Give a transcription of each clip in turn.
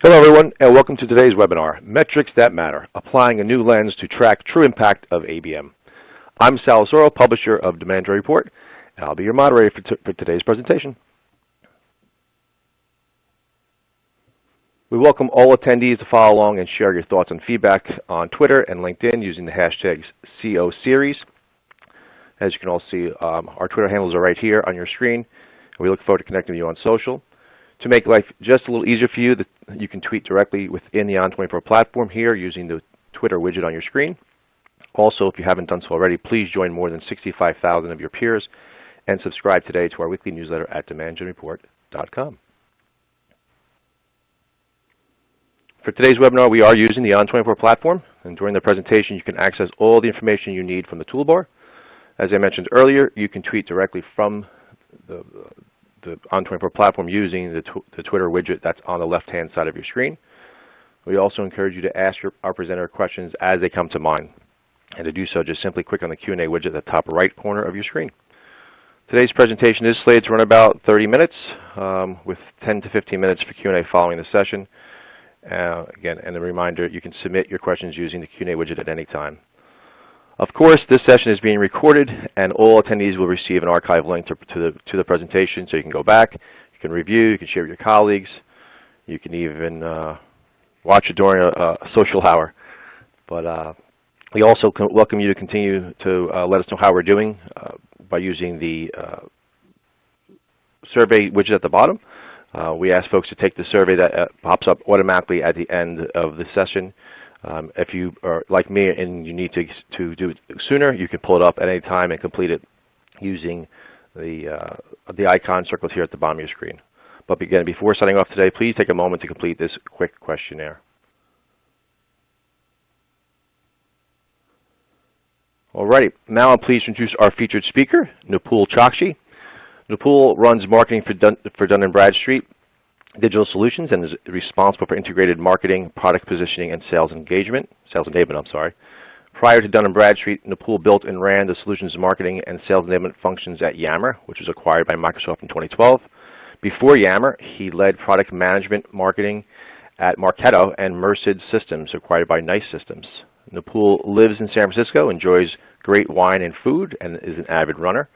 Hello everyone, and welcome to today's webinar, Metrics That Matter, Applying a New Lens to Track True Impact of ABM. I'm Sal Soro, publisher of Demand Gen Report, and I'll be your moderator for today's presentation. We welcome all attendees to follow along and share your thoughts and feedback on Twitter and LinkedIn using the hashtags COSeries. As you can all see, our Twitter handles are right here on your screen, and we look forward to connecting with you on social. To make life just a little easier for you, you can tweet directly within the On24 platform here using the Twitter widget on your screen. Also, if you haven't done so already, please join more than 65,000 of your peers and subscribe today to our weekly newsletter at demandgenreport.com. For today's webinar, we are using the On24 platform, and during the presentation, you can access all the information you need from the toolbar. As I mentioned earlier, you can tweet directly from the On24 platform using the Twitter widget that's on the left-hand side of your screen. We also encourage you to ask our presenter questions as they come to mind. And to do so, just simply click on the Q&A widget at the top right corner of your screen. Today's presentation is slated to run about 30 minutes, with 10 to 15 minutes for Q&A following the session. Again, and a reminder, you can submit your questions using the Q&A widget at any time. Of course, this session is being recorded, and all attendees will receive an archive link to the presentation, so you can go back, you can review, you can share with your colleagues, you can even watch it during a social hour. But we also welcome you to continue to let us know how we're doing by using the survey widget at the bottom. We ask folks to take the survey that pops up automatically at the end of the session. If you are like me and you need to do it sooner, you can pull it up at any time and complete it using the icon circled here at the bottom of your screen. But again, before signing off today, please take a moment to complete this quick questionnaire. Alrighty, now I'm pleased to introduce our featured speaker, Nipul Chokshi. Nipul runs marketing for Dun & Bradstreet Digital Solutions and is responsible for integrated marketing, product positioning, and sales enablement. Prior to Dun & Bradstreet, Nipul built and ran the solutions marketing and sales enablement functions at Yammer, which was acquired by Microsoft in 2012. Before Yammer, he led product management marketing at Marketo and Merced Systems, acquired by Nice Systems. Nipul lives in San Francisco, enjoys great wine and food, and is an avid runner.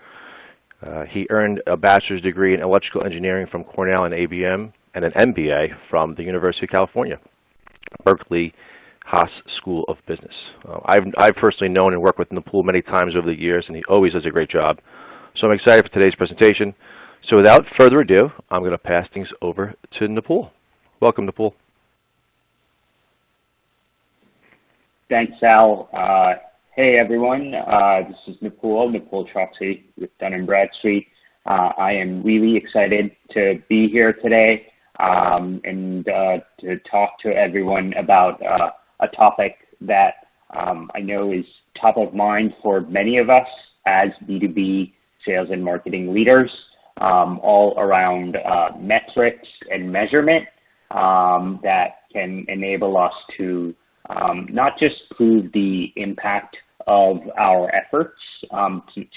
He earned a bachelor's degree in electrical engineering from Cornell and ABM, and an MBA from the University of California, Berkeley Haas School of Business. I've personally known and worked with Nipul many times over the years, and he always does a great job. So I'm excited for today's presentation. So without further ado, I'm going to pass things over to Nipul. Welcome, Nipul. Thanks, Sal. Hey, everyone. This is Nipul Chokshi with Dun & Bradstreet. I am really excited to be here today and to talk to everyone about a topic that I know is top of mind for many of us as B2B sales and marketing leaders, all around metrics and measurement that can enable us to not just prove the impact of our efforts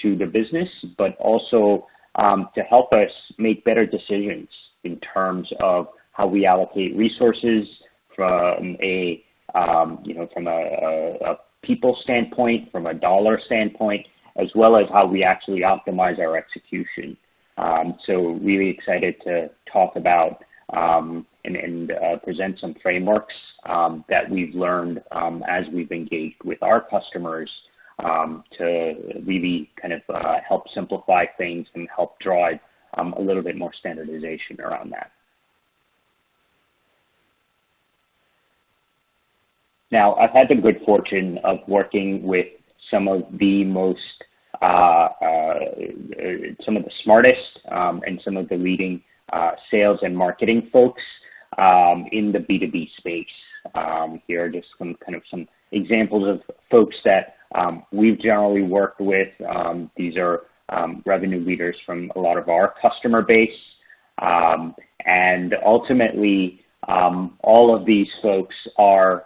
to the business, but also to help us make better decisions in terms of how we allocate resources from a people standpoint, from a dollar standpoint, as well as how we actually optimize our execution. So really excited to talk about and present some frameworks that we've learned as we've engaged with our customers to really kind of help simplify things and help drive a little bit more standardization around that. Now, I've had the good fortune of working with some of the smartest and some of the leading sales and marketing folks in the B2B space. Here are just some examples of folks that we've generally worked with. These are revenue leaders from a lot of our customer base. And ultimately, all of these folks are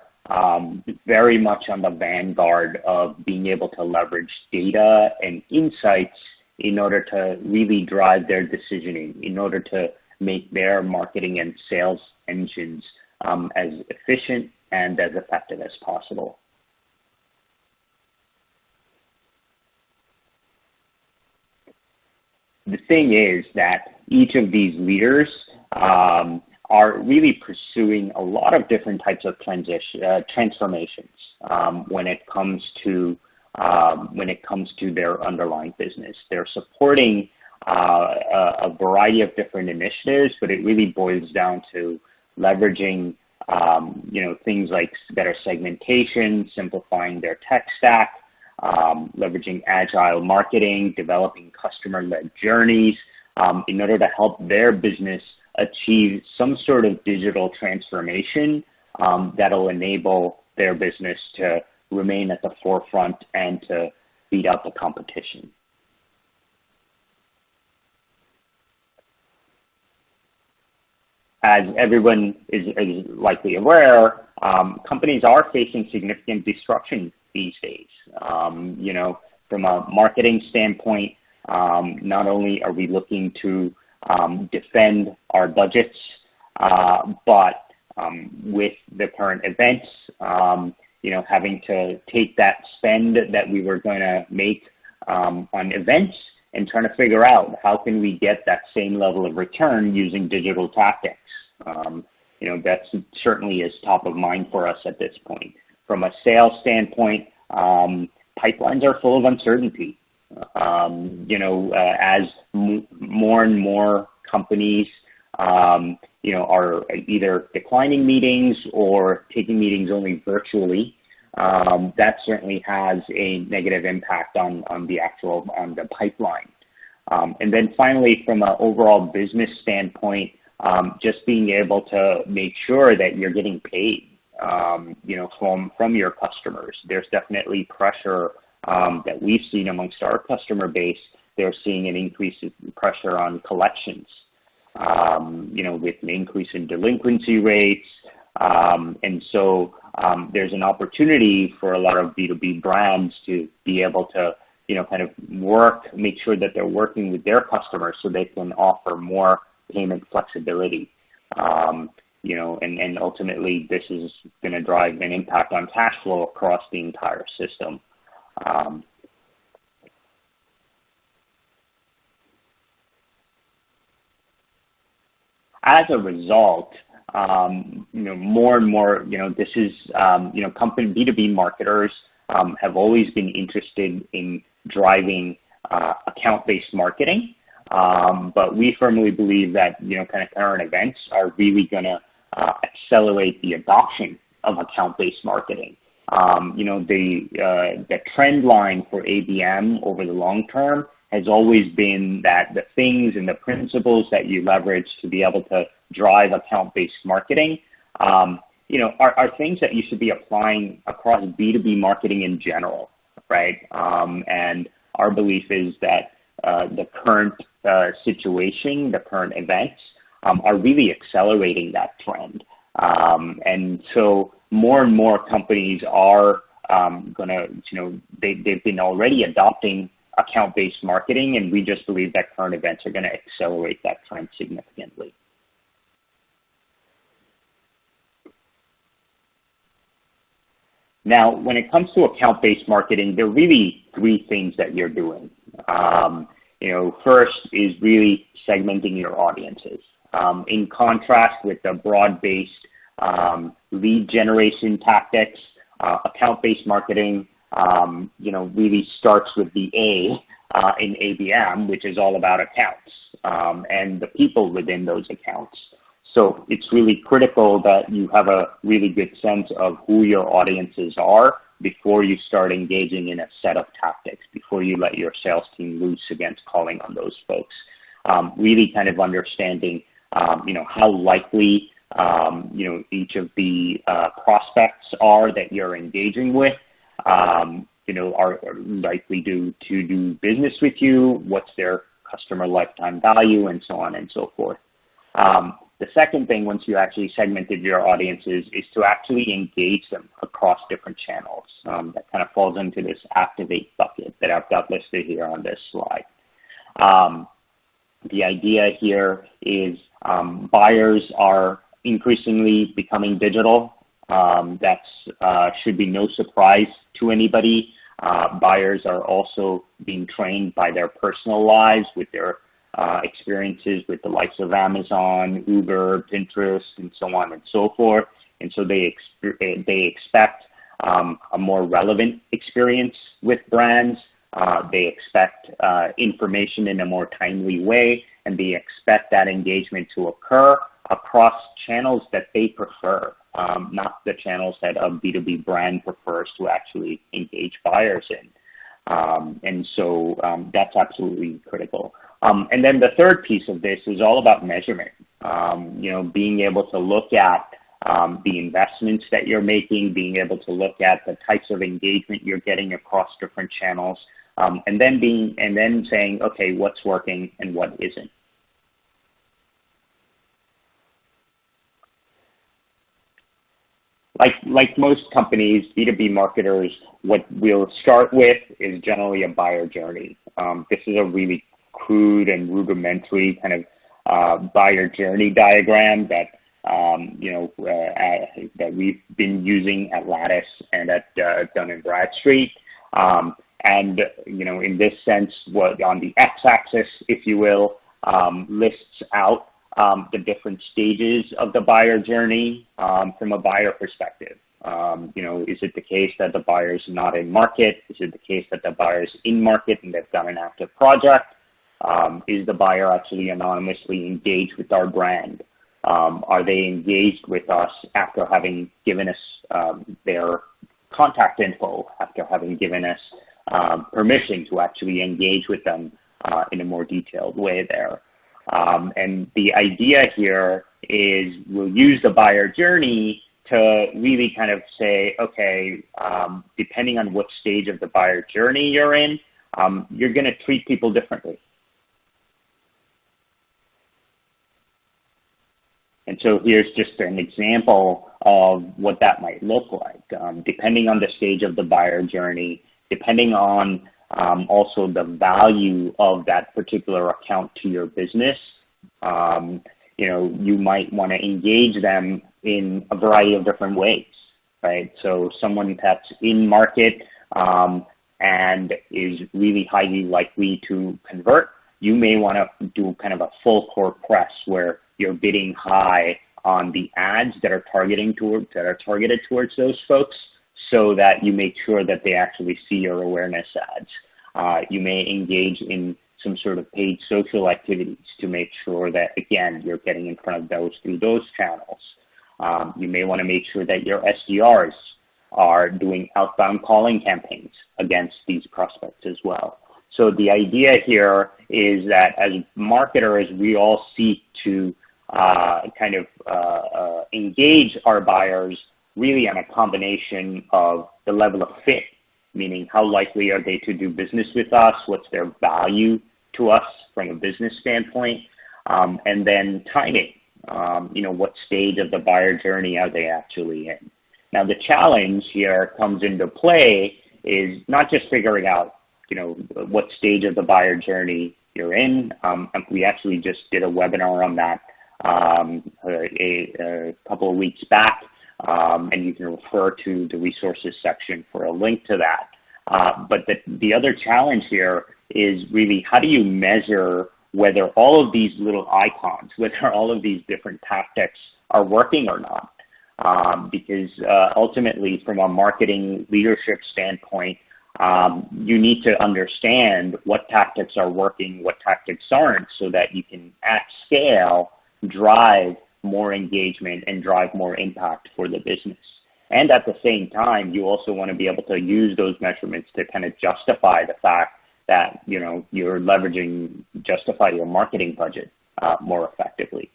very much on the vanguard of being able to leverage data and insights in order to really drive their decisioning, in order to make their marketing and sales engines as efficient and as effective as possible. The thing is that each of these leaders are really pursuing a lot of different types of transformations when it comes to their underlying business. They're supporting a variety of different initiatives, but it really boils down to leveraging things like better segmentation, simplifying their tech stack, leveraging agile marketing, developing customer-led journeys in order to help their business achieve some sort of digital transformation that'll enable their business to remain at the forefront and to beat out the competition. As everyone is likely aware, companies are facing significant disruption these days. From a marketing standpoint, not only are we looking to defend our budgets, but with the current events, having to take that spend that we were going to make on events and trying to figure out how can we get that same level of return using digital tactics. That certainly is top of mind for us at this point. From a sales standpoint, pipelines are full of uncertainty. As more and more companies, are either declining meetings or taking meetings only virtually, that certainly has a negative impact on the pipeline. And then finally, from an overall business standpoint, just being able to make sure that you're getting paid, from your customers. There's definitely pressure that we've seen amongst our customer base. They're seeing an increase in pressure on collections, with an increase in delinquency rates. And so there's an opportunity for a lot of B2B brands to be able to, make sure that they're working with their customers so they can offer more payment flexibility. And ultimately this is going to drive an impact on cash flow across the entire system. As a result, more and more, this is, B2B marketers have always been interested in driving account-based marketing. But we firmly believe that, current events are really going to accelerate the adoption of account-based marketing. The trend line for ABM over the long term has always been that the things and the principles that you leverage to be able to drive account-based marketing, are things that you should be applying across B2B marketing in general, right? And our belief is that the current situation, the current events, are really accelerating that trend. And so more and more companies are they've been already adopting account-based marketing, and we just believe that current events are going to accelerate that trend significantly. Now, when it comes to account-based marketing, there are really three things that you're doing. First is really segmenting your audiences. In contrast with the broad-based lead generation tactics, account-based marketing, really starts with the A in ABM, which is all about accounts and the people within those accounts. So it's really critical that you have a really good sense of who your audiences are before you start engaging in a set of tactics, before you let your sales team loose against calling on those folks. Really kind of understanding, how likely, each of the prospects are that you're engaging with, are likely to do business with you, what's their customer lifetime value, and so on and so forth. The second thing, once you actually segmented your audiences, is to actually engage them across different channels. That kind of falls into this activate bucket that I've got listed here on this slide. The idea here is buyers are increasingly becoming digital. Should be no surprise to anybody. Buyers are also being trained by their personal lives with their experiences with the likes of Amazon, Uber, Pinterest, and so on and so forth. And so they expect a more relevant experience with brands. They expect information in a more timely way, and they expect that engagement to occur across channels that they prefer, not the channels that a B2B brand prefers to actually engage buyers in. And so that's absolutely critical. And then the third piece of this is all about measurement. Being able to look at the investments that you're making, being able to look at the types of engagement you're getting across different channels, and then saying, okay, what's working and what isn't. Like most companies, B2B marketers, what we'll start with is generally a buyer journey. This is a really crude and rudimentary kind of buyer journey diagram that that we've been using at Lattice and at Dun & Bradstreet. And in this sense, what on the x-axis, if you will, lists out the different stages of the buyer journey from a buyer perspective. Is it the case that the buyer's not in market? Is it the case that the buyer's in market and they've got an active project? Is the buyer actually anonymously engaged with our brand? Are they engaged with us after having given us their contact info, after having given us permission to actually engage with them in a more detailed way there? And the idea here is we'll use the buyer journey to really kind of say, okay, depending on what stage of the buyer journey you're in, you're going to treat people differently. And so here's just an example of what that might look like. Depending on the stage of the buyer journey, depending on also the value of that particular account to your business, you might want to engage them in a variety of different ways, right? So someone that's in market and is really highly likely to convert, you may want to do kind of a full court press where you're bidding high on the ads that are targeted towards those folks, so that you make sure that they actually see your awareness ads. You may engage in some sort of paid social activities to make sure that, again, you're getting in front of those through those channels. You may want to make sure that your SDRs are doing outbound calling campaigns against these prospects as well. So the idea here is that as marketers, we all seek to engage our buyers really on a combination of the level of fit, meaning how likely are they to do business with us, what's their value to us from a business standpoint, and then timing, what stage of the buyer journey are they actually in. Now the challenge here comes into play is not just figuring out, what stage of the buyer journey you're in. We actually just did a webinar on that a couple of weeks back, and you can refer to the resources section for a link to that. But the other challenge here is really, how do you measure whether all of these little icons, whether all of these different tactics are working or not? Because ultimately, from a marketing leadership standpoint, you need to understand what tactics are working, what tactics aren't, so that you can, at scale, drive more engagement and drive more impact for the business. And at the same time, you also want to be able to use those measurements to kind of justify the fact that, you're justify your marketing budget more effectively.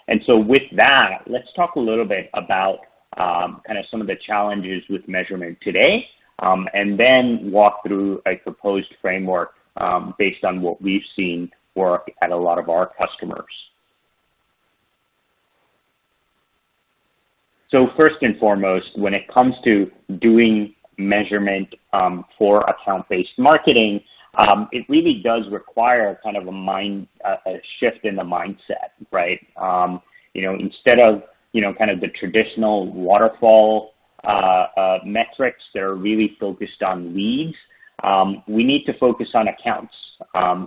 And so with that, let's talk a little bit about kind of some of the challenges with measurement today, and then walk through a proposed framework based on what we've seen work at a lot of our customers. So first and foremost, when it comes to doing measurement for account-based marketing, it really does require kind of a shift in the mindset, right? Instead of kind of the traditional waterfall metrics that are really focused on leads. We need to focus on accounts.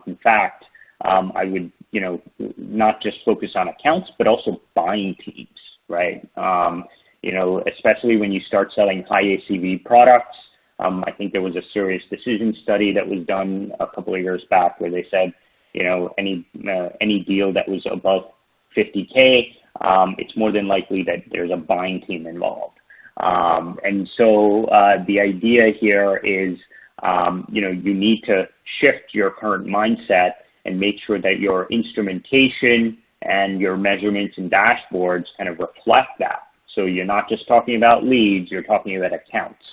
In fact, I would, not just focus on accounts, but also buying teams, right? Especially when you start selling high ACV products. I think there was a Serious Decision study that was done a couple of years back where they said, any deal that was above 50K, it's more than likely that there's a buying team involved. And so the idea here is, you need to shift your current mindset and make sure that your instrumentation and your measurements and dashboards kind of reflect that. So you're not just talking about leads, you're talking about accounts.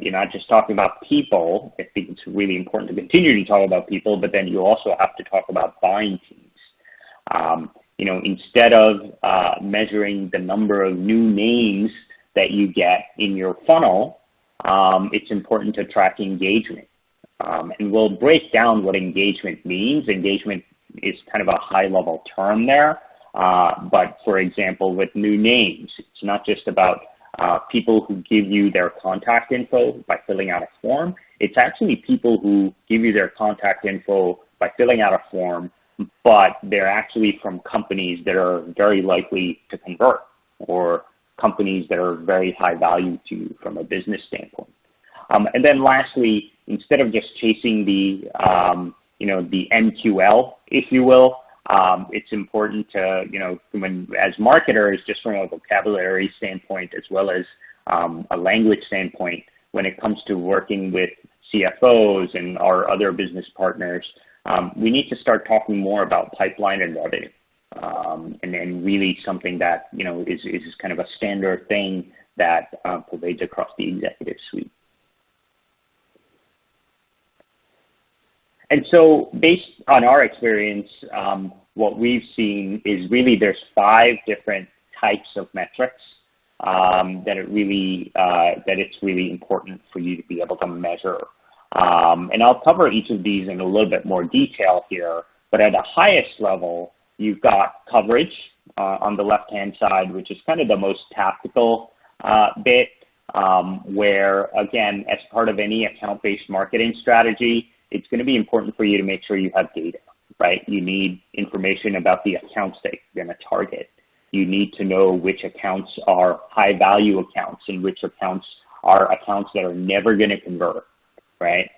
You're not just talking about people. I think it's really important to continue to talk about people, but then you also have to talk about buying teams. Instead of measuring the number of new names that you get in your funnel, it's important to track engagement. And we'll break down what engagement means. Engagement is kind of a high-level term there. But for example, with new names, it's not just about people who give you their contact info by filling out a form. It's actually people who give you their contact info by filling out a form, but they're actually from companies that are very likely to convert, or companies that are very high value to you from a business standpoint. And then lastly, instead of just chasing the MQL, if you will, it's important to, as marketers, just from a vocabulary standpoint, as well as a language standpoint, when it comes to working with CFOs and our other business partners, we need to start talking more about pipeline and revenue. And then really something that, is kind of a standard thing that pervades across the executive suite. And so based on our experience, what we've seen is really there's 5 different types of metrics that it's really important for you to be able to measure. And I'll cover each of these in a little bit more detail here, but at the highest level, you've got coverage on the left-hand side, which is kind of the most tactical bit, where, again, as part of any account-based marketing strategy, it's going to be important for you to make sure you have data, right? You need information about the accounts that you're going to target. You need to know which accounts are high-value accounts and which accounts are accounts that are never going to convert, right?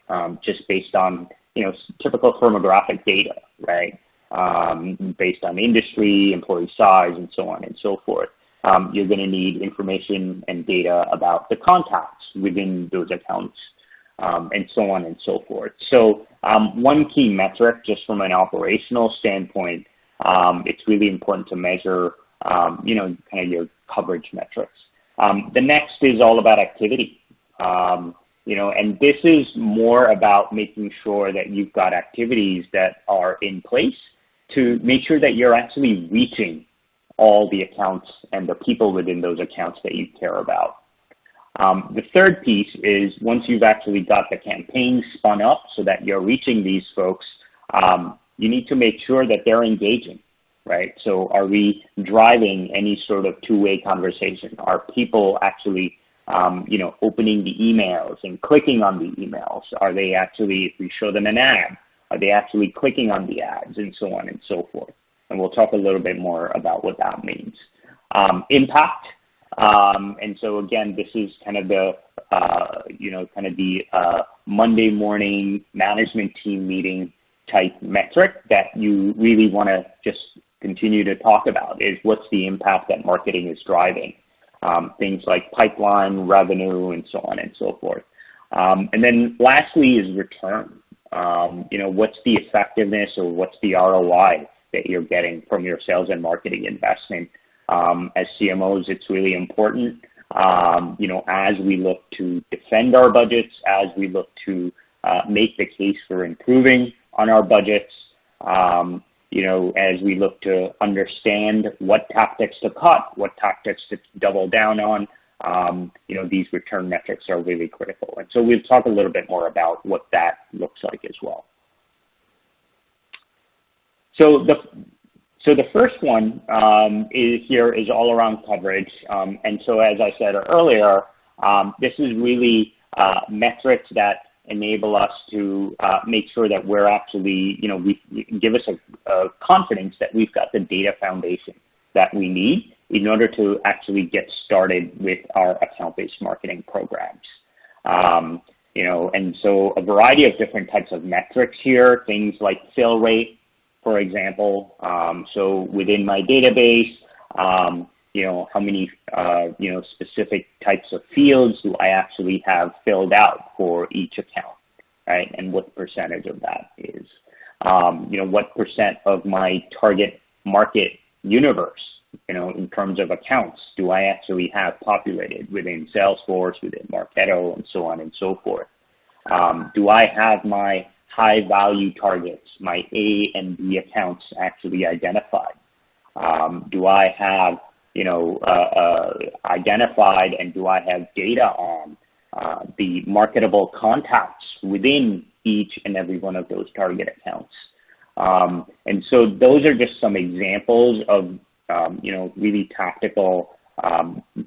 Just based on, typical firmographic data, right? Based on industry, employee size, and so on and so forth. You're going to need information and data about the contacts within those accounts, and so on and so forth. So one key metric, just from an operational standpoint, it's really important to measure, kind of your coverage metrics. The next is all about activity. And this is more about making sure that you've got activities that are in place to make sure that you're actually reaching all the accounts and the people within those accounts that you care about. The third piece is once you've actually got the campaign spun up so that you're reaching these folks, you need to make sure that they're engaging, right? So are we driving any sort of two-way conversation? Are people actually, opening the emails and clicking on the emails? Are they actually, if we show them an ad, are they actually clicking on the ads, and so on and so forth? And we'll talk a little bit more about what that means. Impact. And so again, this is kind of the, Monday morning management team meeting type metric that you really want to just continue to talk about, is what's the impact that marketing is driving. Things like pipeline, revenue, and so on and so forth. And then lastly is return. What's the effectiveness or what's the ROI that you're getting from your sales and marketing investment? As CMOs, it's really important, as we look to defend our budgets, as we look to make the case for improving on our budgets, as we look to understand what tactics to cut, what tactics to double down on, these return metrics are really critical. And so we'll talk a little bit more about what that looks like as well. So So the first one is all around coverage. And so as I said earlier, this is really metrics that enable us to make sure that we're actually, we give us a confidence that we've got the data foundation that we need in order to actually get started with our account-based marketing programs. And so a variety of different types of metrics here, things like fill rate, for example. So within my database, how many, specific types of fields do I actually have filled out for each account, right? And what percentage of that is, what percent of my target market universe, in terms of accounts, do I actually have populated within Salesforce, within Marketo, and so on and so forth? Do I have my high value targets, my A and B accounts actually identified? Do I have, identified, and do I have data on the marketable contacts within each and every one of those target accounts? And so those are just some examples of, really tactical,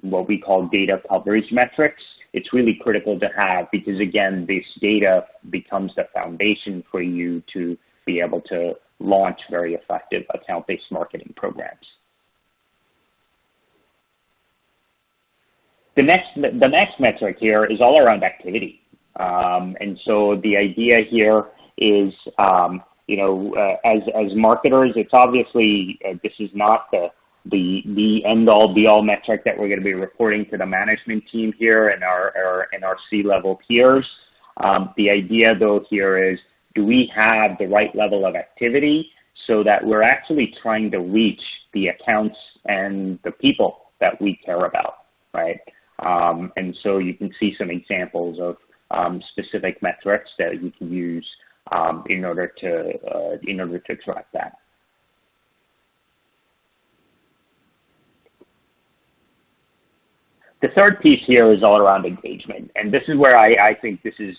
what we call data coverage metrics. It's really critical to have because, again, this data becomes the foundation for you to be able to launch very effective account-based marketing programs. The next metric here is all around activity. And so the idea here is, as marketers, it's obviously, this is not the end-all, be-all metric that we're going to be reporting to the management team here and our C-level peers. The idea, though, here is, do we have the right level of activity so that we're actually trying to reach the accounts and the people that we care about, right? And so you can see some examples of specific metrics that you can use in order to track that. The third piece here is all around engagement, and this is where I think this is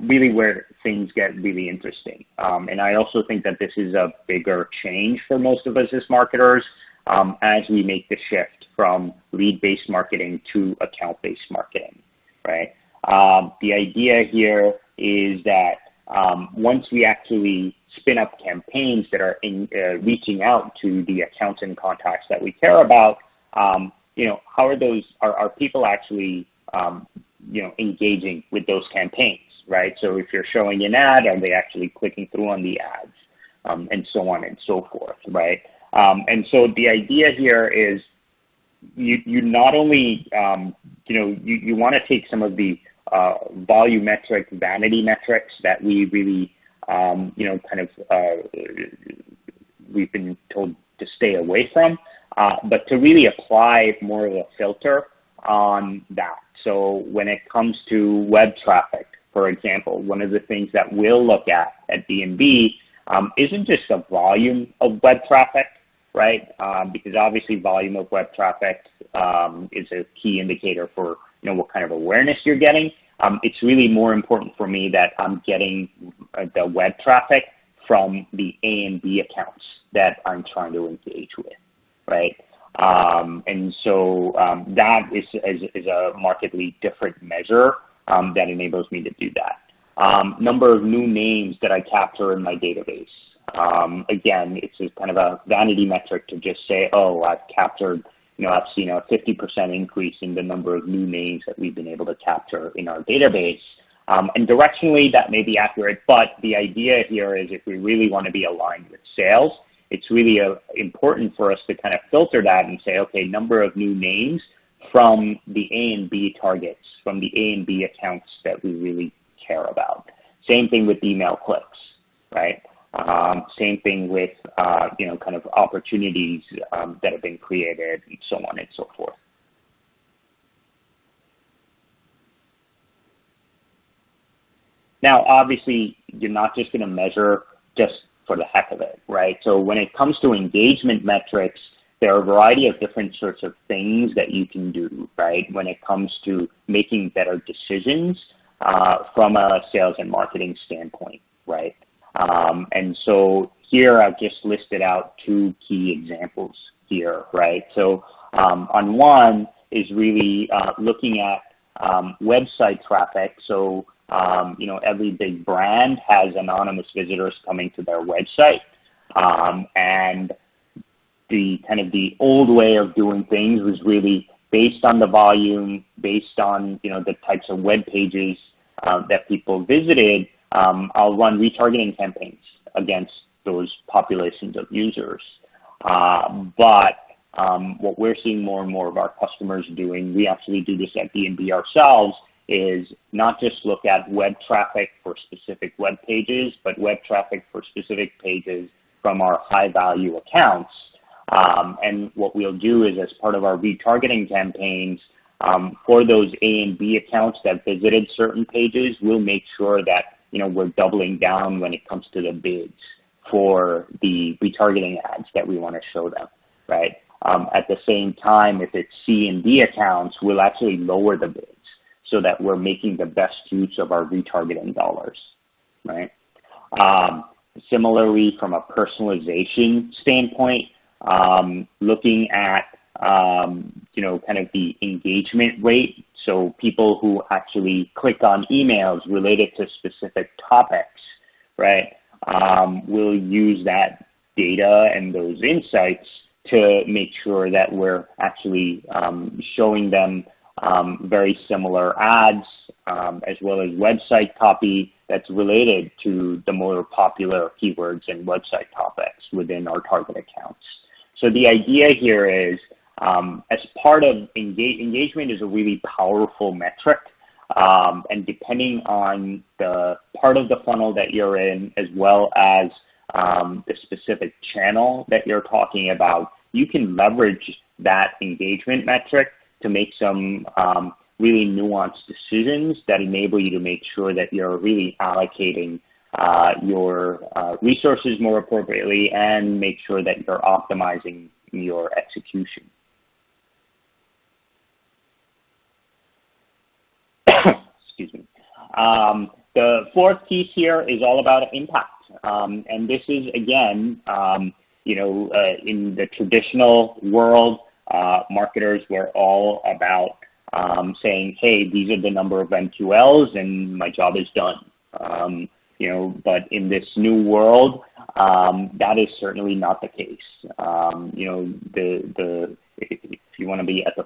really where things get really interesting. And I also think that this is a bigger change for most of us as marketers as we make the shift from lead-based marketing to account-based marketing, right? The idea here is that once we actually spin up campaigns that are reaching out to the accounts and contacts that we care about, how are people actually, engaging with those campaigns, right? So if you're showing an ad, are they actually clicking through on the ads, and so on and so forth, right? And so the idea here is you not only, you want to take some of the volumetric vanity metrics that we really, we've been told to stay away from, but to really apply more of a filter on that. So when it comes to web traffic, for example, one of the things that we'll look at D&B isn't just the volume of web traffic, right? Because obviously volume of web traffic is a key indicator for what kind of awareness you're getting. It's really more important for me that I'm getting the web traffic from the A and B accounts that I'm trying to engage with, right? And so that is a markedly different measure that enables me to do that. Number of new names that I capture in my database. Again, it's a kind of a vanity metric to just say, oh, I've captured, I've seen a 50% increase in the number of new names that we've been able to capture in our database. And directionally, that may be accurate, but the idea here is if we really want to be aligned with sales, it's really important for us to kind of filter that and say, okay, number of new names from the A and B targets, from the A and B accounts that we really care about. Same thing with email clicks, right? Same thing with, kind of opportunities that have been created and so on and so forth. Now, obviously, you're not just going to measure just for the heck of it, right? So when it comes to engagement metrics, there are a variety of different sorts of things that you can do, right? When it comes to making better decisions from a sales and marketing standpoint, right? And so here I've just listed out two key examples here, right? So on one is really looking at website traffic. So, every big brand has anonymous visitors coming to their website. And the old way of doing things was really based on the volume, based on, the types of web pages that people visited. I'll run retargeting campaigns against those populations of users. But what we're seeing more and more of our customers doing, we actually do this at D&B ourselves, is not just look at web traffic for specific web pages, but web traffic for specific pages from our high-value accounts. And what we'll do is, as part of our retargeting campaigns, for those A and B accounts that visited certain pages, we'll make sure that we're doubling down when it comes to the bids for the retargeting ads that we want to show them, right? At the same time, if it's C and D accounts, we'll actually lower the bids so that we're making the best use of our retargeting dollars, right? Similarly, from a personalization standpoint, looking at, kind of the engagement rate. So people who actually click on emails related to specific topics, right? We'll use that data and those insights to make sure that we're actually showing them very similar ads, as well as website copy that's related to the more popular keywords and website topics within our target accounts. So the idea here is, as part of engagement is a really powerful metric, and depending on the part of the funnel that you're in, as well as the specific channel that you're talking about, you can leverage that engagement metric to make some really nuanced decisions that enable you to make sure that you're really allocating your resources more appropriately and make sure that you're optimizing your execution. Excuse me. The fourth piece here is all about impact. And this is, again, in the traditional world, marketers were all about saying, hey, these are the number of MQLs and my job is done. But in this new world, that is certainly not the case. If you want to be at the,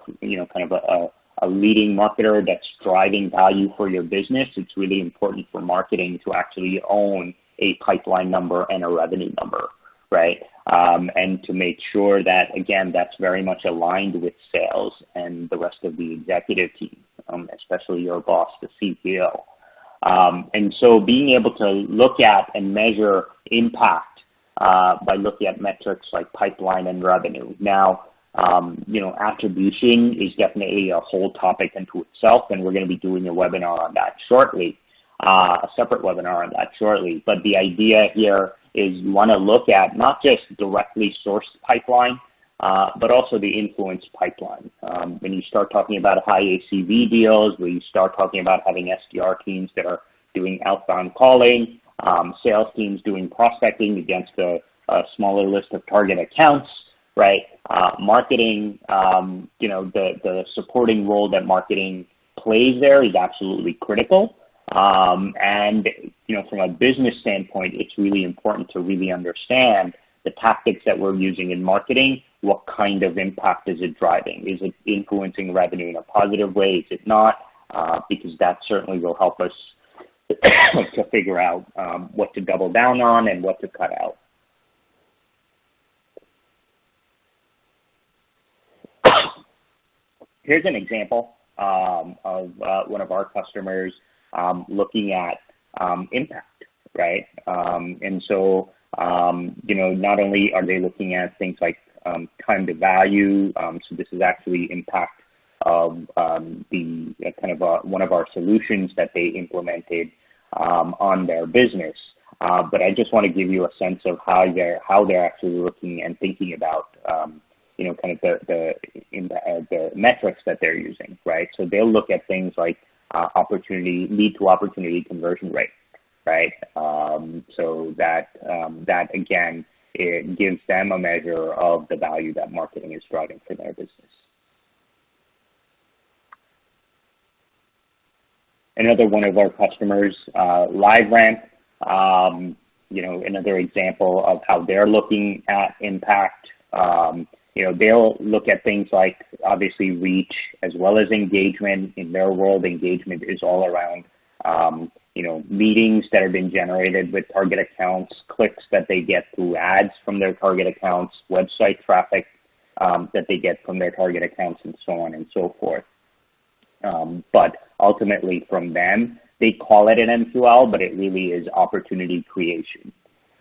kind of a leading marketer that's driving value for your business, it's really important for marketing to actually own a pipeline number and a revenue number, right? And to make sure that, again, that's very much aligned with sales and the rest of the executive team, especially your boss, the CEO. And so being able to look at and measure impact by looking at metrics like pipeline and revenue. Now, attribution is definitely a whole topic unto itself, and we're going to be doing a webinar on that shortly, a separate webinar on that shortly. But the idea here is you want to look at not just directly sourced pipeline, but also the influence pipeline. When you start talking about high ACV deals, when you start talking about having SDR teams that are doing outbound calling, sales teams doing prospecting against a smaller list of target accounts, right? Marketing, the supporting role that marketing plays there is absolutely critical. And from a business standpoint, it's really important to really understand the tactics that we're using in marketing. What kind of impact is it driving? Is it influencing revenue in a positive way? Is it not? Because that certainly will help us to figure out what to double down on and what to cut out. Here's an example of one of our customers looking at impact, right? And so, not only are they looking at things like time to value, so this is actually impact of the kind of one of our solutions that they implemented on their business. But I just want to give you a sense of how they're actually looking and thinking about kind of the metrics that they're using, right? So they'll look at things like lead to opportunity conversion rate, right? so that again, it gives them a measure of the value that marketing is driving for their business. Another one of our customers, LiveRamp, another example of how they're looking at impact. They'll look at things like, obviously, reach as well as engagement. In their world, engagement is all around, meetings that have been generated with target accounts, clicks that they get through ads from their target accounts, website traffic that they get from their target accounts, and so on and so forth. But ultimately, from them, they call it an MQL, but it really is opportunity creation.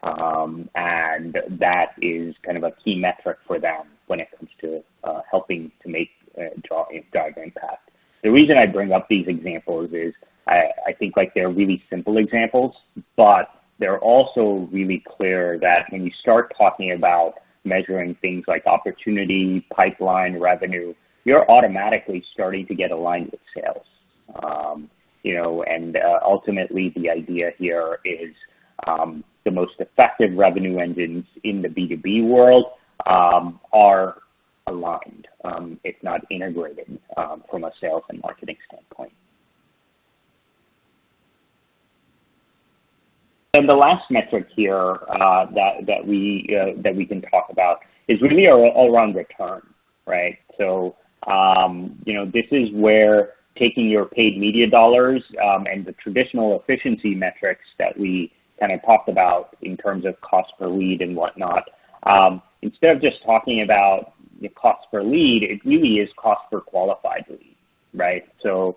And that is kind of a key metric for them when it comes to helping to make drive impact. The reason I bring up these examples is I think like they're really simple examples, but they're also really clear that when you start talking about measuring things like opportunity, pipeline, revenue, you're automatically starting to get aligned with sales. And ultimately the idea here is the most effective revenue engines in the B2B world are aligned, if not integrated, from a sales and marketing standpoint. And the last metric here that we can talk about is really all around return, right? So this is where taking your paid media dollars and the traditional efficiency metrics that we kind of talked about in terms of cost per lead and whatnot, instead of just talking about the cost per lead, it really is cost per qualified lead, right? So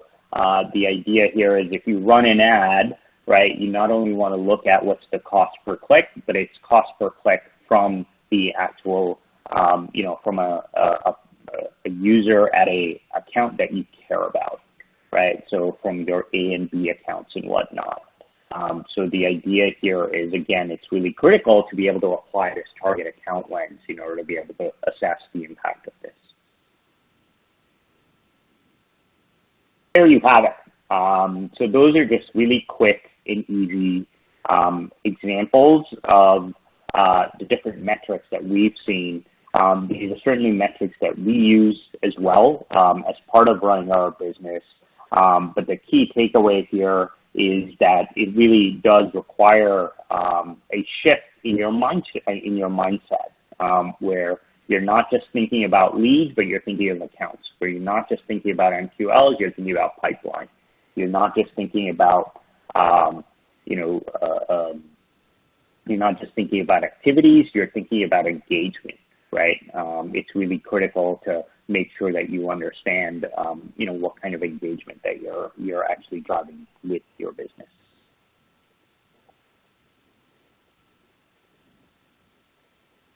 the idea here is if you run an ad, right, you not only want to look at what's the cost per click, but it's cost per click from the actual, from a user at a account that you care about, right? So from your A and B accounts and whatnot. So the idea here is, again, it's really critical to be able to apply this target account lens in order to be able to assess the impact of this. There you have it. So those are just really quick and easy examples of the different metrics that we've seen. These are certainly metrics that we use as well as part of running our business. But the key takeaway here is that it really does require a shift in your mindset, where you're not just thinking about leads, but you're thinking of accounts. Where you're not just thinking about MQLs, you're thinking about pipeline. You're not just thinking about you're not just thinking about activities. You're thinking about engagement, right? It's really critical to make sure that you understand, what kind of engagement that you're actually driving with your business.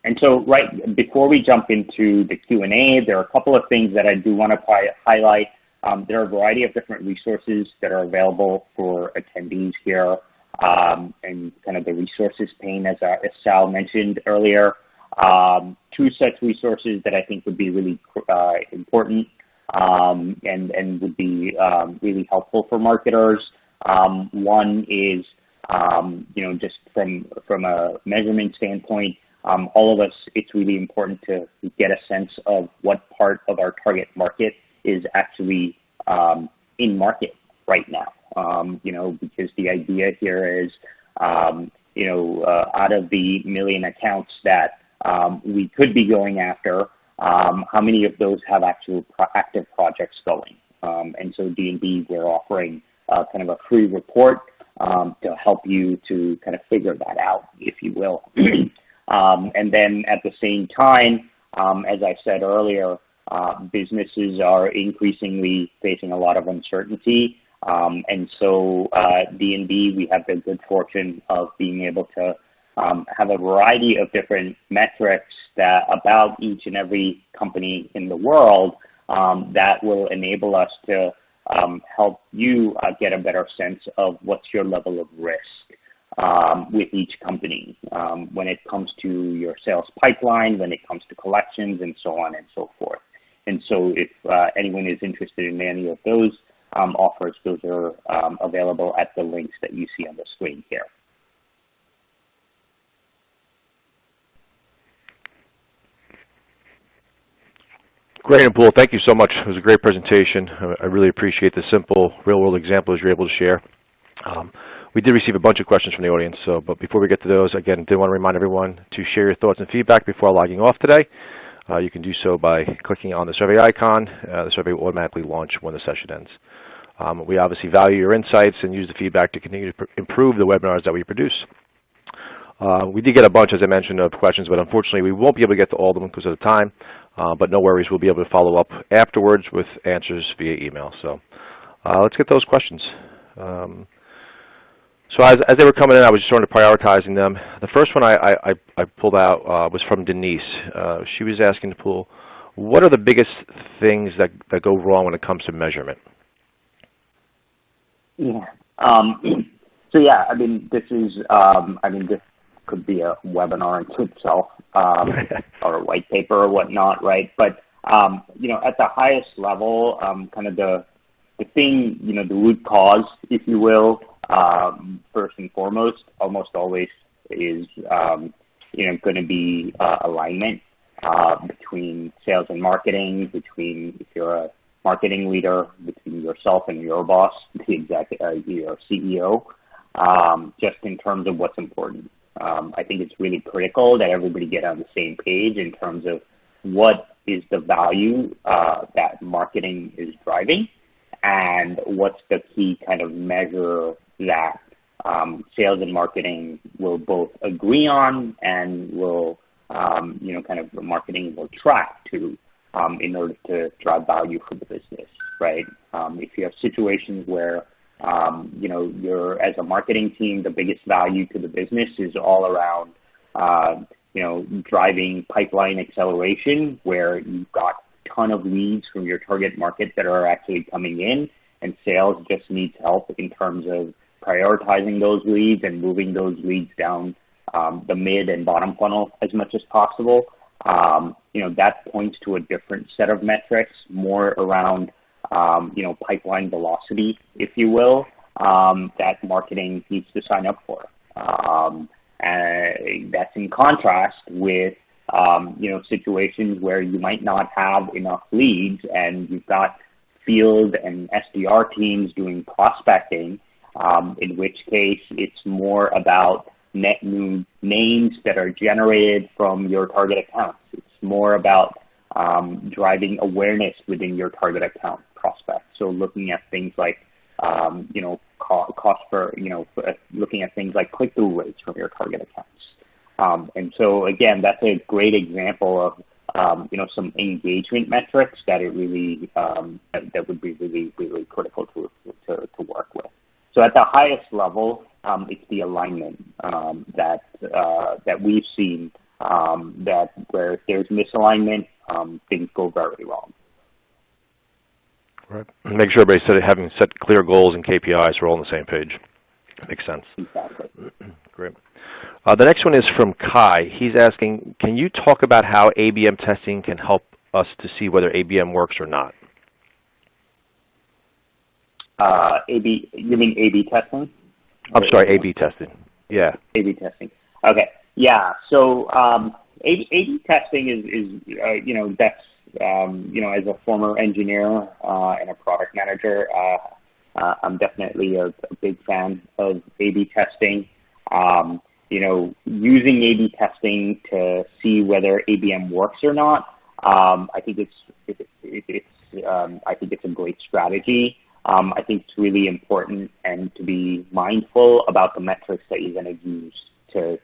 And so, right before we jump into the Q&A, there are a couple of things that I do want to highlight. There are a variety of different resources that are available for attendees here, and kind of the resources pane, as Sal mentioned earlier. Two such resources that I think would be really important and would be really helpful for marketers. One is, just from a measurement standpoint, all of us, it's really important to get a sense of what part of our target market is actually in market right now. Because the idea here is, out of the million accounts that we could be going after, how many of those have actual active projects going? And so D&B, we're offering kind of a free report to help you to kind of figure that out, if you will. And then at the same time, as I said earlier, businesses are increasingly facing a lot of uncertainty. And so D&B, we have the good fortune of being able to have a variety of different metrics about each and every company in the world that will enable us to help you get a better sense of what's your level of risk with each company when it comes to your sales pipeline, when it comes to collections, and so on and so forth. And so if anyone is interested in any of those offers, those are available at the links that you see on the screen here. Great, Nipul. Thank you so much. It was a great presentation. I really appreciate the simple, real-world examples you're able to share. We did receive a bunch of questions from the audience, but before we get to those, again, I did want to remind everyone to share your thoughts and feedback before logging off today. You can do so by clicking on the survey icon. The survey will automatically launch when the session ends. We obviously value your insights and use the feedback to continue to improve the webinars that we produce. We did get a bunch, as I mentioned, of questions, but unfortunately we won't be able to get to all of them because of the time. But no worries, we'll be able to follow up afterwards with answers via email. So let's get those questions. So as they were coming in, I was just sort of prioritizing them. The first one I pulled out was from Denise. She was asking Nipul, what are the biggest things that go wrong when it comes to measurement? Yeah. So yeah, I mean, this could be a webinar into itself, or a white paper or whatnot, right? But you know, at the highest level, kind of the thing, you know, the root cause, if you will, first and foremost, almost always is you know, going to be alignment between sales and marketing, between, if you're a marketing leader, between yourself and your boss, your CEO, just in terms of what's important. I think it's really critical that everybody get on the same page in terms of what is the value that marketing is driving, and what's the key kind of measure that sales and marketing will both agree on and will, you know, kind of marketing will track to in order to drive value for the business, right? If you have situations where, you know, you're, as a marketing team, the biggest value to the business is all around, you know, driving pipeline acceleration, where you've got a ton of leads from your target market that are actually coming in, and sales just needs help in terms of prioritizing those leads and moving those leads down the mid and bottom funnel as much as possible. You know, that points to a different set of metrics, more around, you know, pipeline velocity, if you will, that marketing needs to sign up for. And that's in contrast with, you know, situations where you might not have enough leads and you've got field and SDR teams doing prospecting, in which case it's more about net new names that are generated from your target accounts. It's more about driving awareness within your target account prospect. So looking at things like, you know, cost per, you know, looking at things like click-through rates from your target accounts. And so again, that's a great example of, you know, some engagement metrics that it really, that would be really, really critical to work with. So at the highest level, it's the alignment that we've seen, that where if there's misalignment, things go very wrong. Right. Make sure everybody's having set clear goals and KPIs. We're all on the same page. Makes sense. Exactly. Great. The next one is from Kai. He's asking, can you talk about how ABM testing can help us to see whether ABM works or not? You mean A/B testing? I'm sorry, A/B testing. Yeah. A/B testing. Okay. Yeah. So A/B testing is you know, that's you know, as a former engineer and a product manager, I'm definitely a big fan of A/B testing. You know, using A/B testing to see whether ABM works or not, I think it's a great strategy. I think it's really important and to be mindful about the metrics that you're going to use to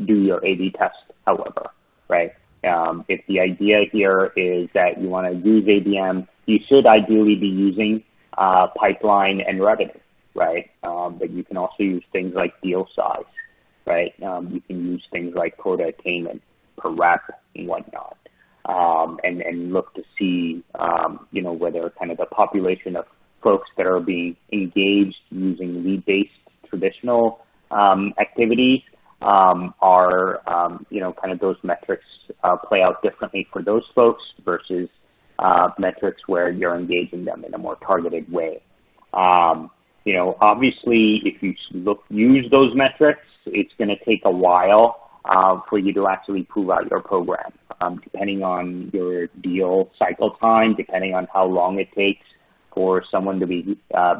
do your A/B test, however, right? If the idea here is that you want to use ABM, you should ideally be using pipeline and revenue, right? But you can also use things like deal size, right? You can use things like quota attainment per rep and whatnot, and look to see, you know, whether kind of the population of folks that are being engaged using lead-based traditional activities are, you know, kind of those metrics play out differently for those folks versus metrics where you're engaging them in a more targeted way. You know, obviously, if you use those metrics, it's going to take a while for you to actually prove out your program, depending on your deal cycle time, depending on how long it takes for someone to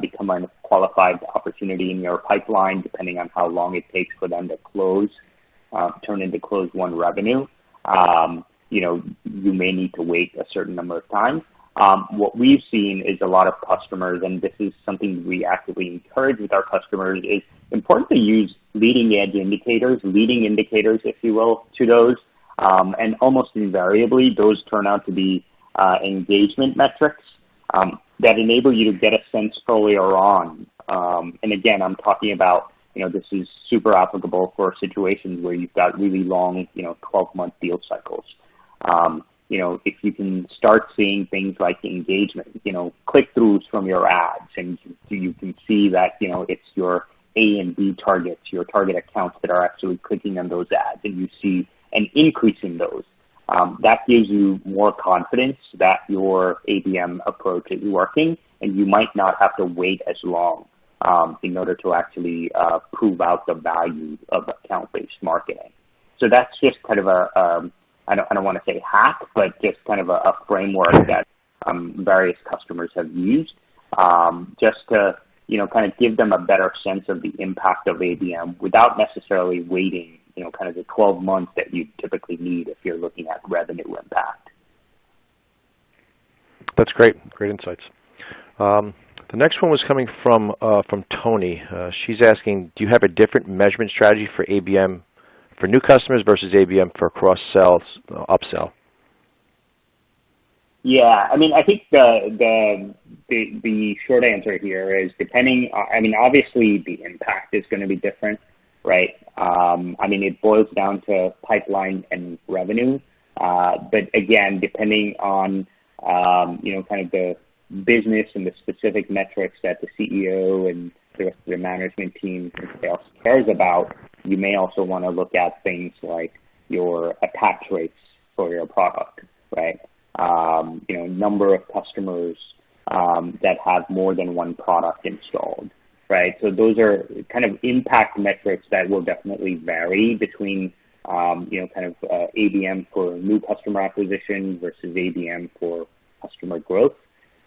become a qualified opportunity in your pipeline, depending on how long it takes for them to close, turn into close one revenue. You may need to wait a certain number of times. What we've seen is a lot of customers, and this is something we actively encourage with our customers, is important to use leading indicators, if you will, to those. And almost invariably, those turn out to be engagement metrics that enable you to get a sense earlier on. And again, I'm talking about, this is super applicable for situations where you've got really long, 12-month deal cycles. If you can start seeing things like engagement, click-throughs from your ads, and you can see that, it's your A and B targets, your target accounts that are actually clicking on those ads, and you see an increase in those. That gives you more confidence that your ABM approach is working, and you might not have to wait as long in order to actually prove out the value of account-based marketing. So that's just kind of I don't want to say hack, but just kind of a framework that various customers have used just to, kind of give them a better sense of the impact of ABM without necessarily waiting, kind of the 12 months that you typically need if you're looking at revenue impact. That's great. Great insights. The next one was coming from Tony. She's asking, do you have a different measurement strategy for ABM for new customers versus ABM for cross-sell, upsell? Yeah, I think the short answer here is depending. Obviously the impact is going to be different, right? It boils down to pipeline and revenue, but again, depending on kind of the business and the specific metrics that the CEO and the rest of the management team and sales cares about, you may also want to look at things like your attach rates for your product, right? Number of customers that have more than one product installed, right? So those are kind of impact metrics that will definitely vary between, ABM for new customer acquisition versus ABM for customer growth.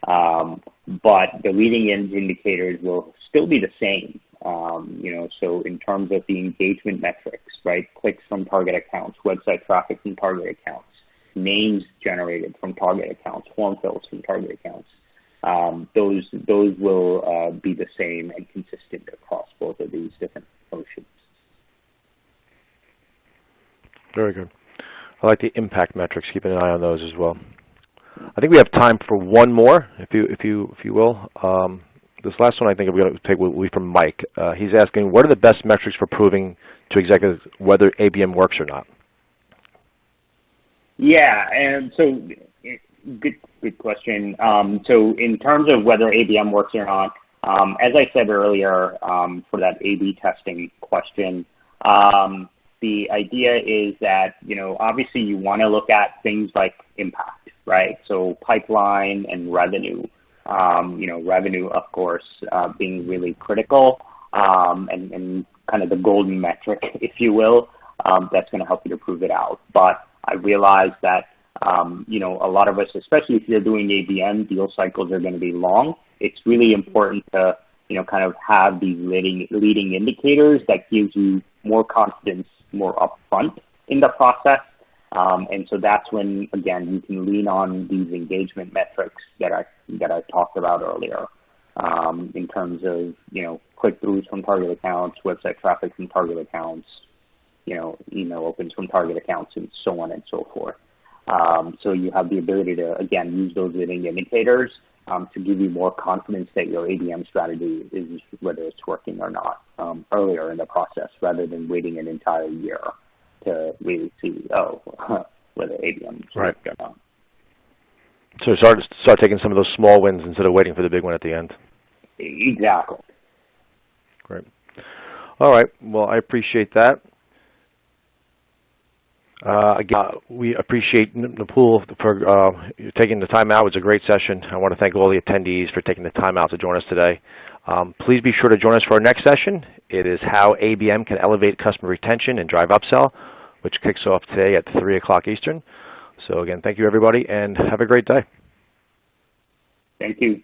But the leading indicators will still be the same. So in terms of the engagement metrics, right? Clicks from target accounts, website traffic from target accounts, names generated from target accounts, form fills from target accounts. Those will be the same and consistent across both of these different functions. Very good. I like the impact metrics. Keep an eye on those as well. I think we have time for one more, if you will. This last one I think I'm going to take will be from Mike. He's asking, what are the best metrics for proving to executives whether ABM works or not? Yeah, and so good question. So in terms of whether ABM works or not, as I said earlier, for that A/B testing question, the idea is that obviously you want to look at things like impact, right? So pipeline and revenue. Revenue, of course, being really critical, and kind of the golden metric, if you will, that's going to help you to prove it out. But I realize that, a lot of us, especially if you're doing ABM, deal cycles are going to be long. It's really important to, kind of have these leading indicators that gives you more confidence, more upfront in the process. And so that's when, again, you can lean on these engagement metrics that I talked about earlier, in terms of, click-throughs from target accounts, website traffic from target accounts, email opens from target accounts, and so on and so forth. So you have the ability to, again, use those leading indicators to give you more confidence that your ABM strategy is, whether it's working or not, earlier in the process, rather than waiting an entire year to really see, whether ABM is working or not. So start taking some of those small wins instead of waiting for the big one at the end. Exactly. Great. All right. Well, I appreciate that. Again, we appreciate Nipul for taking the time out. It was a great session. I want to thank all the attendees for taking the time out to join us today. Please be sure to join us for our next session. It is how ABM can elevate customer retention and drive upsell. which kicks off today at 3 o'clock Eastern. So again, thank you everybody, and have a great day. Thank you.